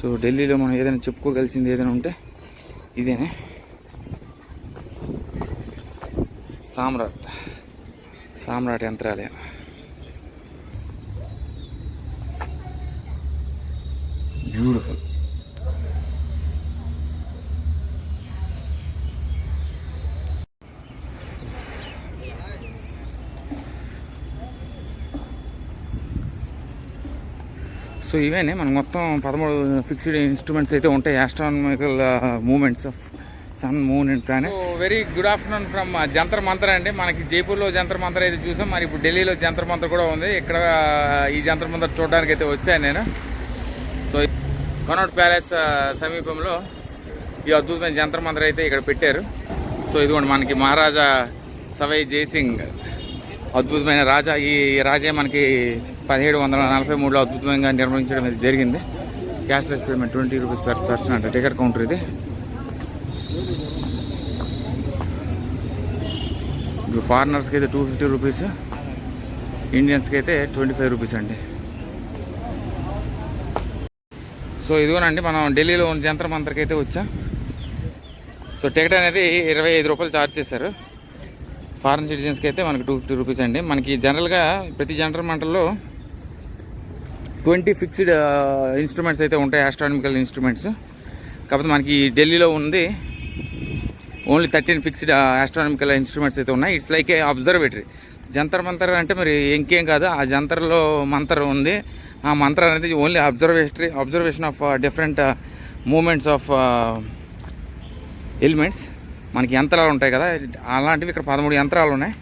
So ఢిల్లీలో మనం ఏదైనా చెప్పుకోగలిసింది ఏదైనా ఉంటే ఇదేనే సామ్రాట్ యంత్రాలయం. బ్యూటిఫుల్. సో ఇవేనే మనకు మొత్తం 13 ఫిక్స్డ్ ఇన్స్ట్రుమెంట్స్ అయితే ఉంటాయి, astronomical moments of sun, moon and planets. Very good afternoon from Jantar Mantar అండి. మనకి జైపూర్లో జంతర్ మంతర్ అయితే చూసాం, మరి ఇప్పుడు ఢిల్లీలో జంతర్ మంతర్ కూడా ఉంది. ఇక్కడ ఈ జంతర్ మంతర్ చూడడానికి అయితే వచ్చాను నేను. సో కనౌట్ ప్యాలెస్ సమీపంలో ఈ అద్భుతమైన జంతర్ మంతర్ అయితే ఇక్కడ పెట్టారు. సో ఇదిగోండి మనకి మహారాజా సవై జైసింగ్ అద్భుతమైన రాజా. ఈ రాజే మనకి 1743లో అద్భుతంగా నిర్వహించడం ఇది జరిగింది. Cashless payment 20 rupees per person అంటే టికెట్ కౌంటర్ ఇది. ఫారినర్స్కి అయితే 250 రూపీస్, ఇండియన్స్కి అయితే 25 రూపీస్ అండి. సో ఇదిగోనండి మనం ఢిల్లీలో ఉన్న జంతర్ మంతర్కి అయితే వచ్చాం. సో టికెట్ అనేది 25 రూపాయలు ఛార్జ్ చేశారు. ఫారిన్ సిటిజన్స్కి అయితే మనకి 250 రూపీస్ అండి. మనకి జనరల్గా ప్రతి జంతర్ మంతర్లో 20 ఫిక్స్డ్ ఇన్స్ట్రుమెంట్స్ అయితే ఉంటాయి, ఆస్ట్రానమికల్ ఇన్స్ట్రుమెంట్స్. కాకపోతే మనకి ఢిల్లీలో ఉంది ఓన్లీ 13 ఫిక్స్డ్ ఆస్ట్రానమికల్ ఇన్స్ట్రుమెంట్స్ అయితే ఉన్నాయి. It's like A observatory. Jantar Mantar అంటే మరి ఇంకేం కాదు, ఆ జంతర్లో మంతర్ ఉంది. ఆ మంత్రం అనేది only observation of different moments of elements. మనకి యంత్రాలు ఉంటాయి కదా, అలాంటివి ఇక్కడ 13 యంత్రాలు ఉన్నాయి.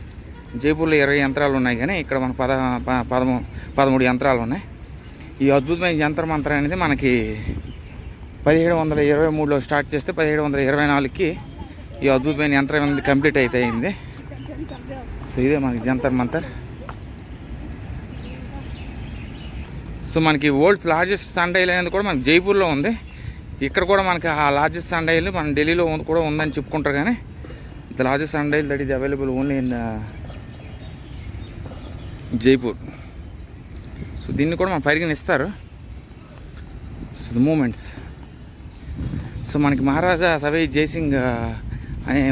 జైపూర్లో 20 యంత్రాలు ఉన్నాయి, కానీ ఇక్కడ మనకు 13 యంత్రాలు ఉన్నాయి. ఈ అద్భుతమైన జంతర్ మంతర్ అనేది మనకి 1723లో స్టార్ట్ చేస్తే 1724కి ఈ అద్భుతమైన యంత్రం అనేది కంప్లీట్ అయితే అయింది. సో ఇదే మనకి జంతర్ మంతర్. సో మనకి వరల్డ్స్ లార్జెస్ట్ సన్ డయల్ అనేది కూడా మనకి జైపూర్లో ఉంది. ఇక్కడ కూడా మనకి ఆ లార్జెస్ట్ సన్ డయల్ మన ఢిల్లీలో కూడా ఉందని చెప్పుకుంటారు, కానీ the largest sun dial that is available only in Jaipur. So దీన్ని కూడా మనం పరిగణిస్తారు. So the moments. సో మనకి మహారాజా సవై జైసింగ్ అనే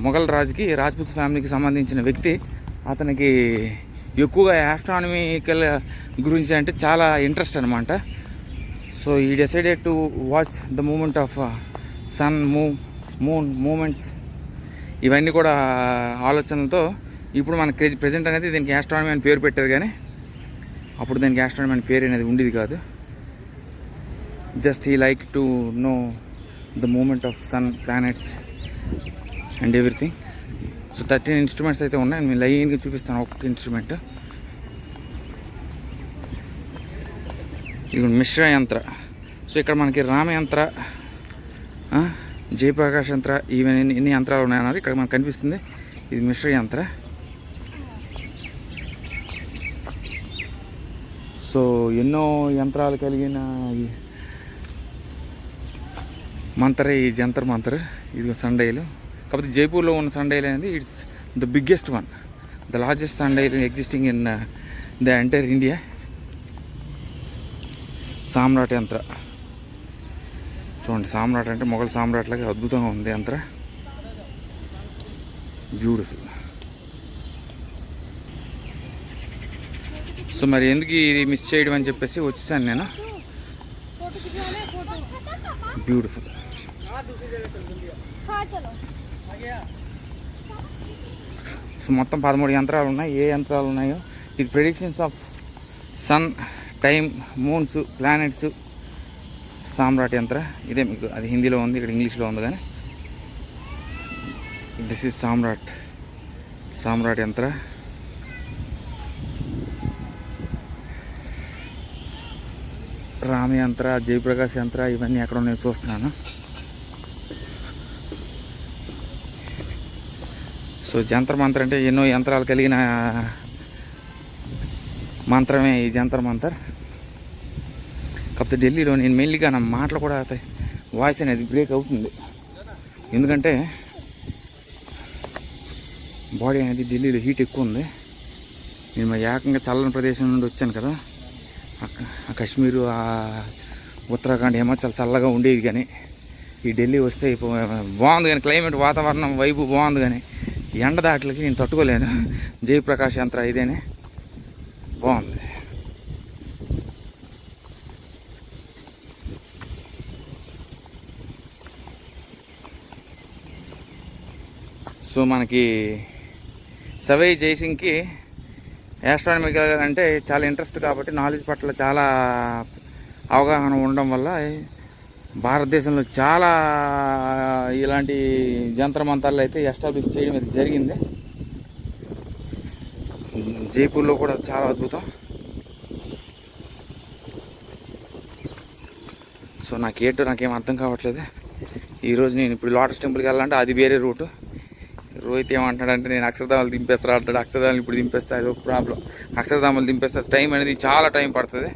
మొఘల్ రాజుకి, రాజ్పుత్ ఫ్యామిలీకి సంబంధించిన వ్యక్తి. అతనికి ఎక్కువగా ఆస్ట్రానమికల్ గురించి అంటే చాలా ఇంట్రెస్ట్ అనమాట. So he decided to watch the moment of sun, moon moments, ఇవన్నీ కూడా ఆలోచనలతో ఇప్పుడు మన ప్రెజెంట్ అనేది దీనికి ఆస్ట్రానమీ అని పేరు పెట్టారు, కానీ అప్పుడు దానికి ఆస్ట్రానమీ అని పేరు అనేది ఉండేది కాదు. Just he like to know the moment of sun, planets and everything. So 13 instruments అయితే ఉన్నాయి. నేను లైన్గా చూపిస్తాను ఒక్కొక్క ఇన్స్ట్రుమెంట్. ఇది మిశ్ర యంత్ర. సో ఇక్కడ మనకి రామయంత్ర, జయప్రకాష్ యంత్ర, ఈవెన్ ఎన్ని యంత్రాలు ఉన్నాయన్నారు ఇక్కడ మనకు కనిపిస్తుంది. ఇది మిశ్ర యంత్ర. సో ఎన్నో యంత్రాలు కలిగిన మంతరే ఈ జంతర్ మంతర్. ఇది సన్ డయల్. కాకపోతే జైపూర్లో ఉన్న సన్ డయల్ అనేది it's the biggest one, the largest sun dial existing in the entire India. Samrat Yantra చూడండి. సామ్రాట్ అంటే మొఘల్ సామ్రాట్ లాగా అద్భుతంగా ఉంది యంత్ర. బ్యూటిఫుల్. సో మరి ఎందుకు ఇది మిస్ చేయడం అని చెప్పేసి వచ్చేసాను నేను. బ్యూటిఫుల్. సో మొత్తం 13 యంత్రాలు ఉన్నాయి. ఏ యంత్రాలు ఉన్నాయో ఇది predictions of sun, time, moons, planets, Samrat Yantra. ఇదే మీకు అది హిందీలో ఉంది, ఇక్కడ ఇంగ్లీష్లో ఉంది, కానీ దిస్ ఈజ్ సామ్రాట్ యంత్ర. రామ యంత్ర, జయప్రకాష్ యంత్ర, ఇవన్నీ ఎక్కడ ఉన్నాయో చూస్తున్నాను. సో జంతర్ మంతర్ అంటే ఎన్నో యంత్రాలు కలిగిన మంత్రమే ఈ జంతర్ మంతర్. కాకపోతే ఢిల్లీలో నేను మెయిన్లీగా నా మాటలు కూడా వాయిస్ అనేది బ్రేక్ అవుతుంది, ఎందుకంటే బాడీ అనేది ఢిల్లీలో హీట్ ఎక్కువ ఉంది. నేను ఏకంగా చల్లని ప్రదేశం నుండి వచ్చాను కదా, ఆ కాశ్మీరు, ఆ ఉత్తరాఖండ్ హిమాచల్ చల్లగా ఉండేది, కానీ ఈ ఢిల్లీ వస్తే బాగుంది. కానీ క్లైమేట్ వాతావరణం వైపు బాగుంది, కానీ ఎండ దాట్లకి నేను తట్టుకోలేను. జయప్రకాష్ యంత్ర ఇదేనే బాగుంది. సో మనకి సవై జైసింగ్కి యాస్ట్రానమికల్ అంటే చాలా ఇంట్రెస్ట్ కాబట్టి నాలెడ్జ్ పట్ల చాలా అవగాహన ఉండడం వల్ల భారతదేశంలో చాలా ఇలాంటి జంతర్ మంతర్లు అయితే ఎస్టాబ్లిష్ చేయడం అయితే జరిగింది. జైపూర్లో కూడా చాలా అద్భుతం. సో నాకేం అర్థం కావట్లేదు. ఈరోజు నేను ఇప్పుడు లోటస్ టెంపుల్కి వెళ్ళాలంటే అది వేరే రూటు. రోహిత్ ఏమంటాడంటే నేను అక్షరధామాలు దింపేస్తా అంటాడు. అక్షరధామాలు ఇప్పుడు దింపేస్తా, అది ఒక ప్రాబ్లం. అక్షరధామాలు దింపేస్తా టైం అనేది చాలా టైం పడుతుంది.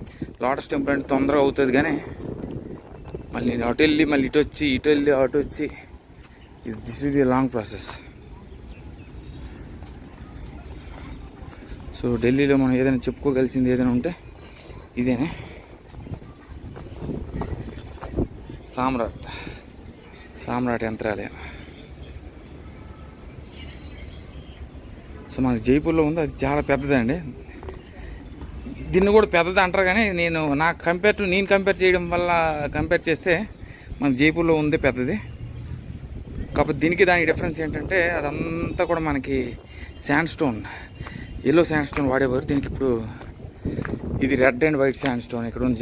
లోటస్ టెంపుల్ అంటే తొందరగా అవుతుంది, కానీ మళ్ళీ నేను అటు వెళ్ళి మళ్ళీ ఇటు వచ్చి ఇటు వెళ్ళి అటు వచ్చి this will be long process. So ఢిల్లీలో మనం ఏదైనా చెప్పుకోగలిసింది ఏదైనా ఉంటే ఇదేనే సామ్రాట్ యంత్రాలయం. సో మనకి జైపూర్లో ఉంది, అది చాలా పెద్దదండి. దీన్ని కూడా పెద్దది అంటారు, కానీ నేను కంపేర్ చేయడం వల్ల కంపేర్ చేస్తే మనకి జైపూర్లో ఉంది పెద్దది. కాకపోతే దానికి డిఫరెన్స్ ఏంటంటే అదంతా కూడా మనకి sand stone, yellow sand stone వాడేవారు. దీనికి ఇప్పుడు ఇది red and white sand stone. ఇక్కడ ఉంది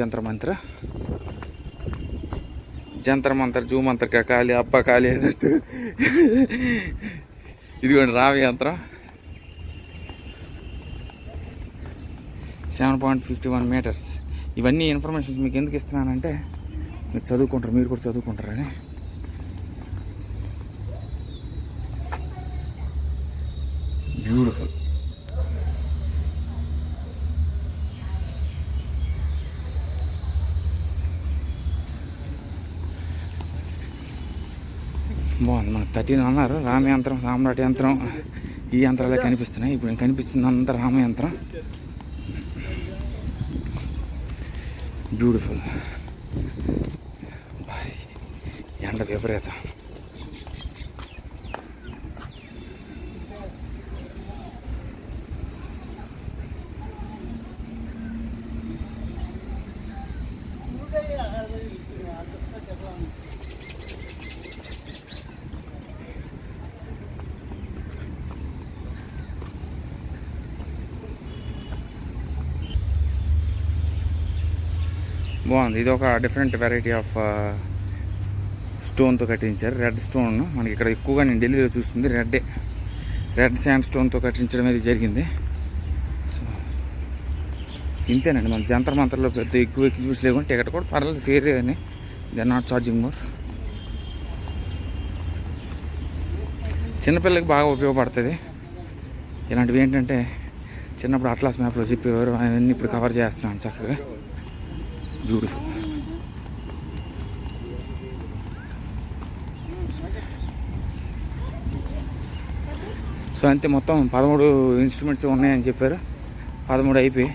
జంతర్ మంతర్ జూ మంతర్ కాలి అబ్బా కాలి అన్నట్టు. ఇదిగోండి రావి యంత్రం 7.51 మీటర్స్. ఇవన్నీ ఇన్ఫర్మేషన్స్ మీకు ఎందుకు ఇస్తున్నానంటే మీరు చదువుకుంటారు, మీరు కూడా చదువుకుంటారని. బ్యూటిఫుల్. బాగుంది. మనకు 13 అన్నారు. రామ యంత్రం, సామ్రాట్ యంత్రం, ఈ యంత్రాలే కనిపిస్తున్నాయి. ఇప్పుడు కనిపిస్తుంది అంతా రామ యంత్రం. బ్యూటిఫుల్. ఎండ విపరీతం. బాగుంది. ఇది ఒక డిఫరెంట్ వెరైటీ ఆఫ్ స్టోన్తో కట్టించారు. రెడ్ స్టోన్ మనకి ఇక్కడ ఎక్కువగా నేను ఢిల్లీలో చూస్తుంది రెడ్ శాండ్ స్టోన్తో కట్టించడం అనేది జరిగింది. సో ఇంతేనండి. మన జంతర్ మంతర్లో పెద్ద ఎక్కువ ఎగ్జిబిట్స్ లేకుండా టికెట్ కూడా పర్లేదు, ఫేర్ అని. They are not charging more. చిన్నపిల్లలకి బాగా ఉపయోగపడుతుంది. ఇలాంటివి ఏంటంటే చిన్నప్పుడు అట్లాస్ మ్యాప్లో చెప్పేవారు, అవన్నీ ఇప్పుడు కవర్ చేస్తున్నాను చక్కగా. బ్యూటిఫుల్. సో అంతే, మొత్తం 13 ఇన్స్ట్రుమెంట్స్ ఉన్నాయని చెప్పారు. 13 అయిపోయి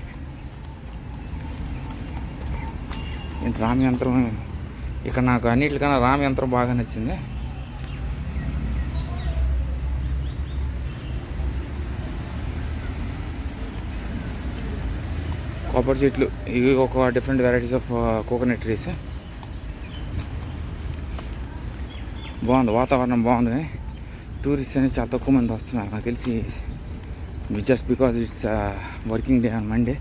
రామ యంత్రం ఇక్కడ నాకు అన్నిటికన్నా రామ యంత్రం బాగా నచ్చింది. కొబ్బరి చెట్లు, ఇవి ఒక different varieties of coconut trees. బాగుంది, వాతావరణం బాగుంది. కానీ టూరిస్ట్ అనేది చాలా తక్కువ మంది వస్తున్నారు నాకు తెలిసి. Just because it's working day on Monday.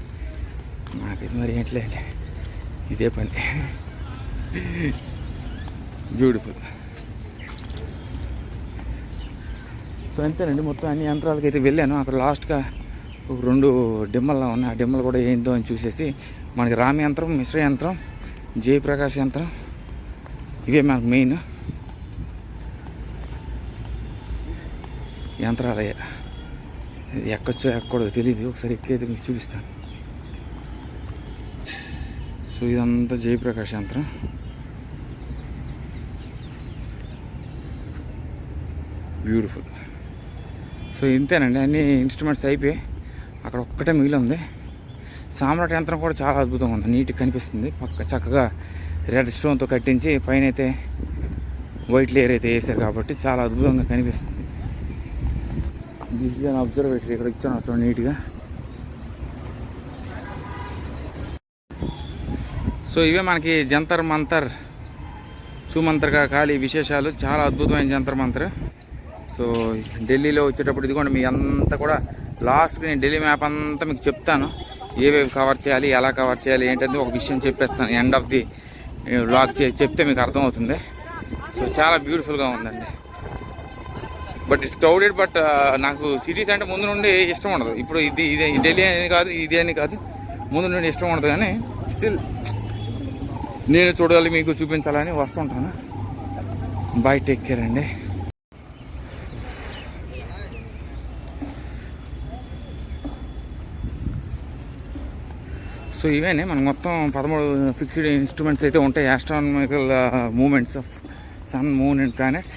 నాకైతే మరి ఏంట్లేండి, ఇదే పని. బ్యూటిఫుల్. సో అంతేనండి. మొత్తం అన్ని యంత్రాలకి అయితే వెళ్ళాను. అక్కడ లాస్ట్గా ఒక 2 డిమ్మల్లో ఉన్నాయి. ఆ డిమ్మలు కూడా ఏందో అని చూసేసి మనకి రామ యంత్రం, మిశ్ర యంత్రం, జయప్రకాష్ యంత్రం, ఇవే మనకు మెయిన్ యంత్రాలయ్య. ఎక్కొచ్చో ఎక్కడో తెలియదు, ఒకసారి ఎక్కైతే మీకు చూపిస్తాను. సో ఇదంతా జయప్రకాష్ యంత్రం. బ్యూటిఫుల్. సో ఇంతేనండి, అన్ని ఇన్స్ట్రుమెంట్స్ అయిపోయి అక్కడ ఒక్కటే మిగిలి ఉంది. సామ్రాట్ యంత్రం కూడా చాలా అద్భుతంగా ఉంది, నీట్గా కనిపిస్తుంది. చక్కగా రెడ్ స్టోన్తో కట్టించి పైన అయితే వైట్ లేయర్ అయితే వేసారు కాబట్టి చాలా అద్భుతంగా కనిపిస్తుంది. దిస్ ఇస్ అన్ అబ్జర్వేటరీ, ఇక్కడ ఇచ్చాను చూడండి నీట్గా. సో ఇవే మనకి జంతర్ మంతర్ సుమంతర్గా ఖాళీ విశేషాలు. చాలా అద్భుతమైన జంతర్ మంతర్. సో ఢిల్లీలో వచ్చేటప్పుడు ఇదిగోండి మీ అంతా కూడా లాస్ట్కి నేను ఢిల్లీ మ్యాప్ అంతా మీకు చెప్తాను, ఏవేవి కవర్ చేయాలి, ఎలా కవర్ చేయాలి ఏంటంటే ఒక విషయం చెప్పేస్తాను. ఎండ్ ఆఫ్ ది వ్లాగ్ చెప్తే మీకు అర్థమవుతుంది. సో చాలా బ్యూటిఫుల్గా ఉందండి. But it's crowded. బట్ నాకు సిటీస్ అంటే ముందు నుండి ఇష్టం ఉండదు. ఇప్పుడు ఇదే ఢిల్లీ అని కాదు, ఇదే అని కాదు, ముందు నుండి ఇష్టం ఉండదు. కానీ స్టిల్ నేను చూడాలి, మీకు చూపించాలని వస్తుంటాను. బాయ్, టేక్ కేర్ అండి. సో ఇవేనే మనకు మొత్తం 13 ఫిక్స్డ్ ఇన్స్ట్రుమెంట్స్ అయితే ఉంటాయి, astronomical moments of sun, moon and planets.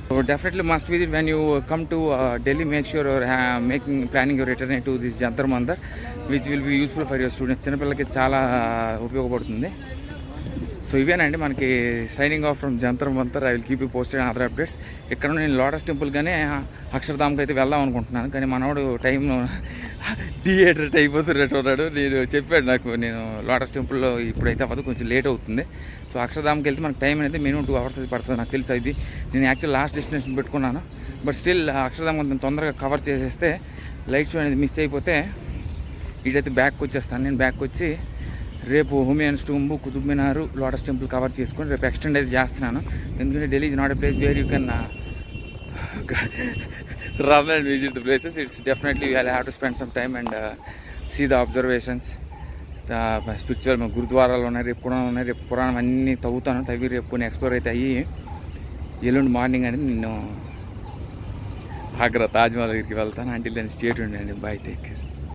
So definitely must visit when you come to Delhi. Make sure your planning your return to this Jantar Mantar which will be useful for your students. చిన్నపిల్లలకి చాలా ఉపయోగపడుతుంది. So ఇవేనండి మనకి signing off from Jantar Mantar. I will keep you posted other updates. ఇక్కడ నేను lotus టెంపుల్గానే అక్షరధామ్కి అయితే వెళ్దాం అనుకుంటున్నాను. కానీ మనవాడు టైం థియేటర్ అయిపోతున్నట్టు ఉన్నాడు. నేను చెప్పాడు నాకు, నేను లోటస్ టెంపుల్లో ఇప్పుడైతే అవ్వదు, కొంచెం లేట్ అవుతుంది. సో అక్షరధామ్కి వెళ్తే మనకు టైం అనేది మినిమం 2 hours అది పడుతుంది. నాకు తెలుసు ఇది. నేను యాక్చువల్ లాస్ట్ డెస్టినేషన్ పెట్టుకున్నాను. బట్ స్టిల్ అక్షరధామ్ కొంచెం తొందరగా కవర్ చేసేస్తే లైట్ షో అనేది మిస్ అయిపోతే ఇటైతే బ్యాక్ వచ్చేస్తాను. నేను బ్యాక్ వచ్చి రేపు హుమాయూన్స్ టూంబ్, కుతుబ్ మినార్, లోటస్ టెంపుల్ కవర్ చేసుకొని రేపు ఎక్స్టెండ్ అయితే చేస్తున్నాను. ఎందుకంటే Delhi is not a place where you can run and visit the places. It's definitely you have to spend some time and see the observations. Spiritual గురుద్వారాలు ఉన్నాయి, రేపు కూడా ఉన్నాయి. రేపు పురాణం అన్నీ తవ్వి రేపు కొన్ని ఎక్స్ప్లోర్ అయితే అయ్యి ఎల్లుండి మార్నింగ్ అనేది నేను ఆగ్రా తాజ్మహల్ దగ్గరికి వెళ్తాను. అంటిల్ దెన్ స్టే ట్యూన్డ్ అండి. By, take care.